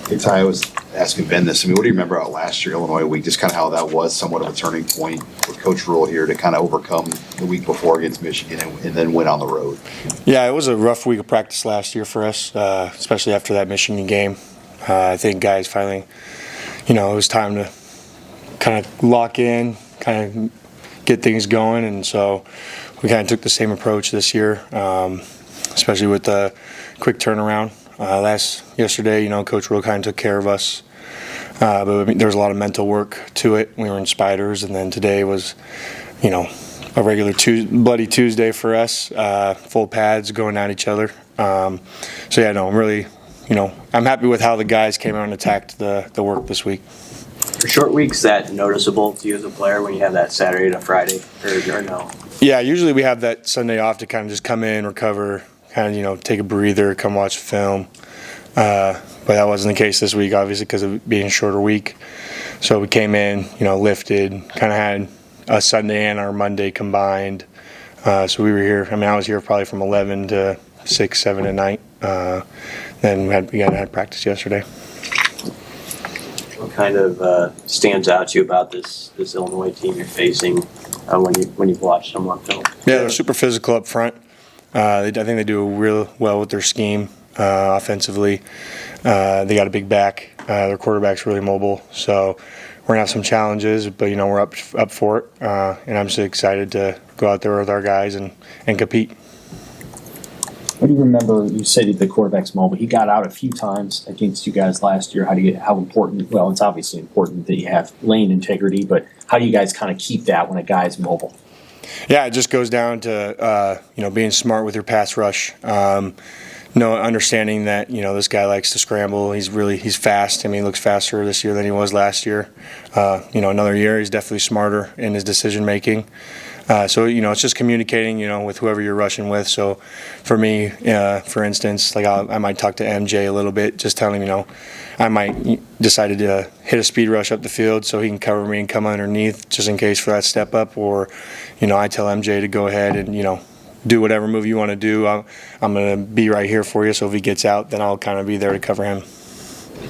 Hey, Ty, I was asking Ben this. I mean, what do you remember about last year, Illinois week? Just kind of how that was somewhat of a turning point with Coach Rule here to kind of overcome the week before against Michigan and then win on the road. Yeah, it was a rough week of practice last year for us, especially after that Michigan game. I think guys finally, it was time to kind of lock in, kind of get things going, and so we kind of took the same approach this year, especially with the quick turnaround. Yesterday, Coach Rule kind of took care of us, but there was a lot of mental work to it. We were in spiders, and then today was, a regular bloody Tuesday for us, full pads going at each other. I'm really, I'm happy with how the guys came out and attacked the work this week. Are short weeks that noticeable to you as a player when you have that Saturday to Friday, or no? Yeah, usually we have that Sunday off to kind of just come in, recover, kind of, take a breather, come watch film. But that wasn't the case this week, obviously, because of it being a shorter week. So we came in, lifted, kind of had a Sunday and our Monday combined. So we were here. I was here probably from 11 to 6, 7 at night. Then we had practice yesterday. What kind of stands out to you about this Illinois team you're facing when you've watched them on film? Yeah, they're super physical up front. I think they do real well with their scheme offensively. They got a big back. Their quarterback's really mobile. So we're going to have some challenges, but, we're up for it. And I'm just excited to go out there with our guys and compete. What do you remember? You said the quarterback's mobile. He got out a few times against you guys last year. How important? Well, it's obviously important that you have lane integrity, but how do you guys kind of keep that when a guy's mobile? Yeah, it just goes down to being smart with your pass rush. Understanding that this guy likes to scramble. He's fast. He looks faster this year than he was last year. Another year he's definitely smarter in his decision making. So it's just communicating with whoever you're rushing with. So for me, for instance, I might talk to MJ a little bit, just telling him I might decided to hit a speed rush up the field so he can cover me and come underneath just in case for that step up, or I tell MJ to go ahead and do whatever move you want to do. I'm going to be right here for you, so if he gets out, then I'll kind of be there to cover him.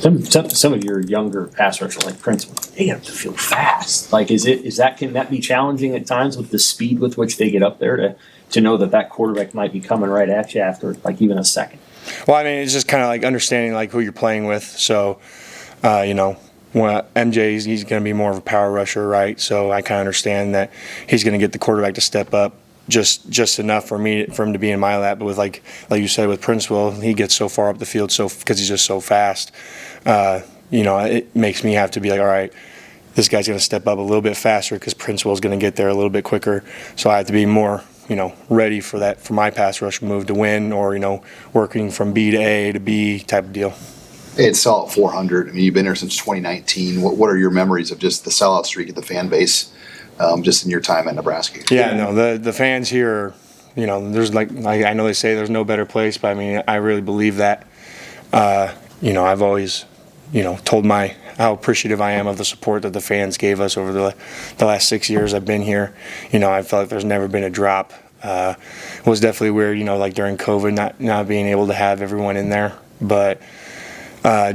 Some of your younger pass rushers, like Prince, they have to feel fast. Can that be challenging at times with the speed with which they get up there to know that quarterback might be coming right at you after even a second? Well, it's just kind of understanding who you're playing with. So, when MJ, he's going to be more of a power rusher, right? So I kind of understand that he's going to get the quarterback to step up just enough for him to be in my lap. But with like you said with Princewell, he gets so far up the field because he's just so fast. It makes me have to be all right, this guy's going to step up a little bit faster because Princewell's going to get there a little bit quicker. So I have to be more ready for my pass rush move to win, or working from B to A to B type of deal. It's sellout 400. You've been here since 2019. What are your memories of just the sellout streak of the fan base? Just in your time at Nebraska? Yeah, no, the fans here, there's I know they say there's no better place, but I really believe that. I've always, told how appreciative I am of the support that the fans gave us over the last 6 years I've been here. I felt like there's never been a drop. It was definitely weird, during COVID, not being able to have everyone in there, but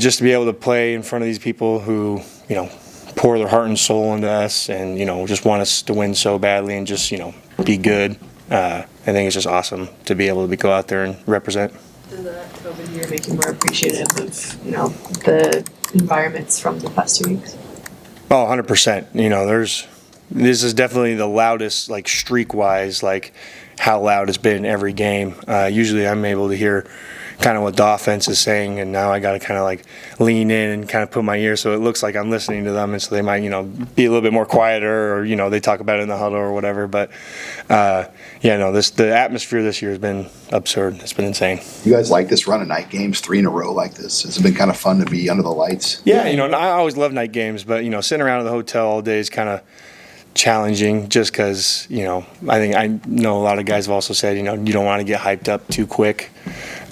just to be able to play in front of these people who, pour their heart and soul into us and, just want us to win so badly and just, be good. I think it's just awesome to be able to go out there and represent. Does that COVID year make you more appreciative of, the environments from the past 2 weeks? Oh, 100%. This is definitely the loudest, streak-wise, how loud it's been every game. Usually I'm able to hear kind of what the offense is saying, and now I got to kind of lean in and kind of put my ear so it looks like I'm listening to them, and so they might be a little bit more quieter, or they talk about it in the huddle or whatever. But the atmosphere this year has been absurd. It's been insane. You guys like this run of night games 3 in a row like this? Has it been kind of fun to be under the lights? Yeah, I always love night games, but sitting around in the hotel all day is kind of challenging, just because I know a lot of guys have also said you don't want to get hyped up too quick,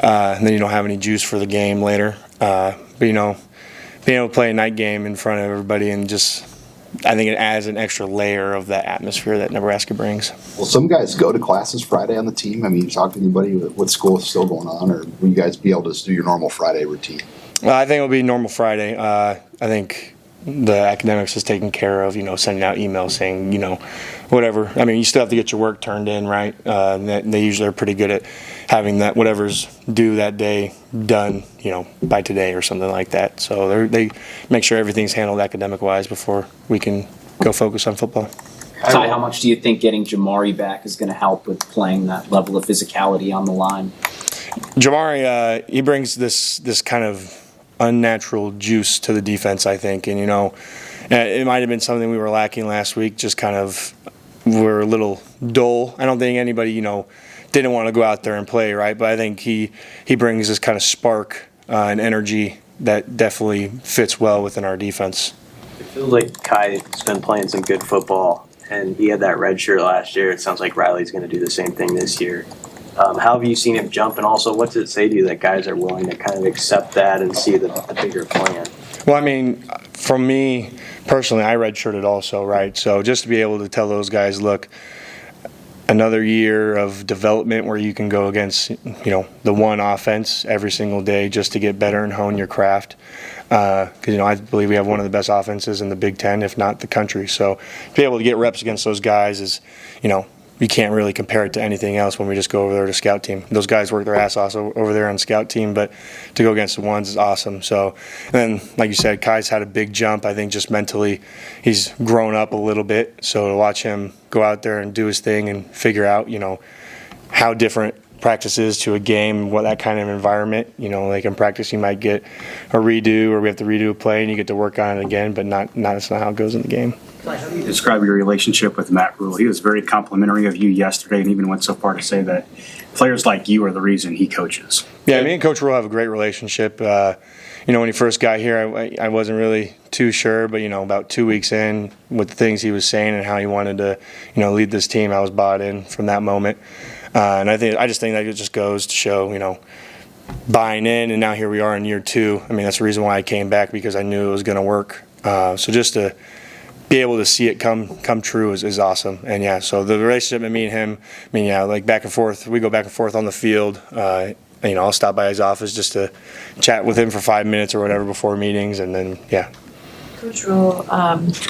and then you don't have any juice for the game later. But being able to play a night game in front of everybody, and I think it adds an extra layer of that atmosphere that Nebraska brings. Well, some guys go to classes Friday on the team. You talk to anybody with school still going on, or will you guys be able to do your normal Friday routine? I think it'll be normal Friday. I think the academics is taken care of, sending out emails saying, whatever. I mean, you still have to get your work turned in, right? They usually are pretty good at having that whatever's due that day done, by today or something like that. So they make sure everything's handled academic-wise before we can go focus on football. Ty, how much do you think getting Jamari back is going to help with playing that level of physicality on the line? Jamari, he brings this kind of unnatural juice to the defense, I think. And, it might have been something we were lacking last week, just kind of we're a little dull. I don't think anybody, didn't want to go out there and play, right? But I think he brings this kind of spark and energy that definitely fits well within our defense. It feels like Kai's been playing some good football, and he had that red shirt last year. It sounds like Riley's going to do the same thing this year. How have you seen him jump, and also what does it say to you that guys are willing to kind of accept that and see the bigger plan? Well, I mean, from me personally, I redshirted also, right? So just to be able to tell those guys, look, another year of development where you can go against, the one offense every single day just to get better and hone your craft. Because, I believe we have one of the best offenses in the Big Ten, if not the country. So to be able to get reps against those guys is, you can't really compare it to anything else when we just go over there to scout team. Those guys work their ass off over there on scout team, but to go against the ones is awesome. So, and then, like you said, Kai's had a big jump. I think just mentally he's grown up a little bit. So to watch him go out there and do his thing and figure out, how different practice is to a game, what that kind of environment, like in practice you might get a redo or we have to redo a play and you get to work on it again, but that's not how it goes in the game. How do you describe your relationship with Matt Rule? He was very complimentary of you yesterday and even went so far to say that players like you are the reason he coaches. Yeah, me and Coach Rule have a great relationship. When he first got here, I wasn't really too sure, but, about 2 weeks in with the things he was saying and how he wanted to, lead this team, I was bought in from that moment. And I just think that it just goes to show, buying in, and now here we are in year 2. I mean, that's the reason why I came back, because I knew it was going to work. So just to be able to see it come true is awesome. And yeah, so the relationship with me and him, like back and forth, we go back and forth on the field. I'll stop by his office just to chat with him for 5 minutes or whatever before meetings, and then, yeah. Coach Rule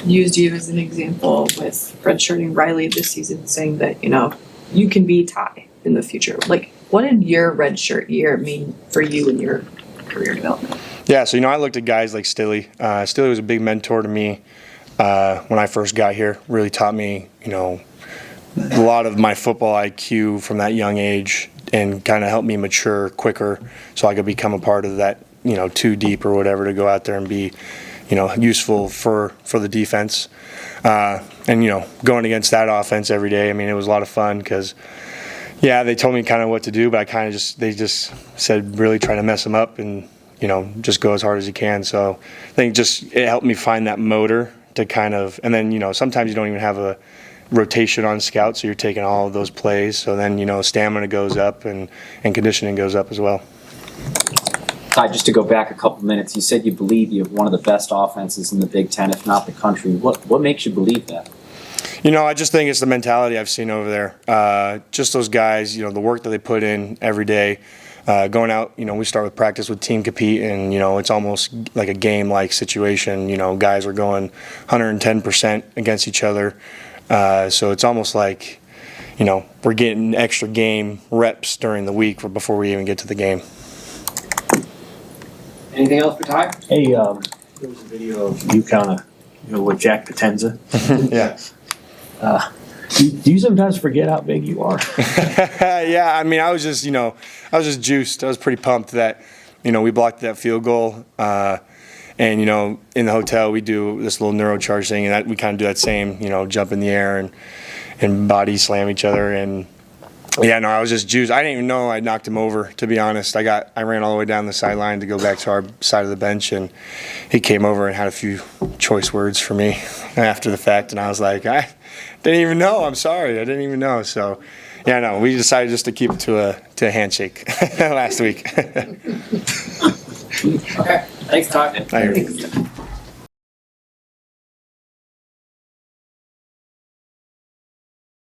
used you as an example with redshirting Riley this season, saying that, you can be Ty in the future. Like, what did your redshirt year mean for you in your career development? Yeah, so, I looked at guys like Stilly. Stilly was a big mentor to me when I first got here. Really taught me, a lot of my football IQ from that young age, and kind of helped me mature quicker so I could become a part of that, 2 deep or whatever, to go out there and be, useful for the defense. And, going against that offense every day, it was a lot of fun because, yeah, they told me kind of what to do, but they just said really try to mess them up and, just go as hard as you can. So I think it helped me find that motor to kind of, and then, sometimes you don't even have a rotation on scout, so you're taking all of those plays. So then, stamina goes up and conditioning goes up as well. Ty, just to go back a couple minutes, you said you believe you have one of the best offenses in the Big Ten, if not the country. What makes you believe that? I just think it's the mentality I've seen over there. Just those guys, the work that they put in every day. Going out, we start with practice with team compete, and, it's almost like a game-like situation. Guys are going 110% against each other. So it's almost like, we're getting extra game reps during the week before we even get to the game. Anything else for Ty? Hey, there was a video of you kind of, with Jack Potenza. Yeah. Do you sometimes forget how big you are? Yeah, I was just, juiced. I was pretty pumped that, we blocked that field goal. And, in the hotel, we do this little neurocharge thing, and we kind of do that same, jump in the air and body slam each other. And, yeah, no, I was just juiced. I didn't even know I knocked him over, to be honest. I ran all the way down the sideline to go back to our side of the bench, and he came over and had a few choice words for me after the fact. And I was like, I didn't even know. I'm sorry. I didn't even know. So, yeah, no, we decided just to keep it to a handshake last week. Okay. Thanks, Ty. Thank you.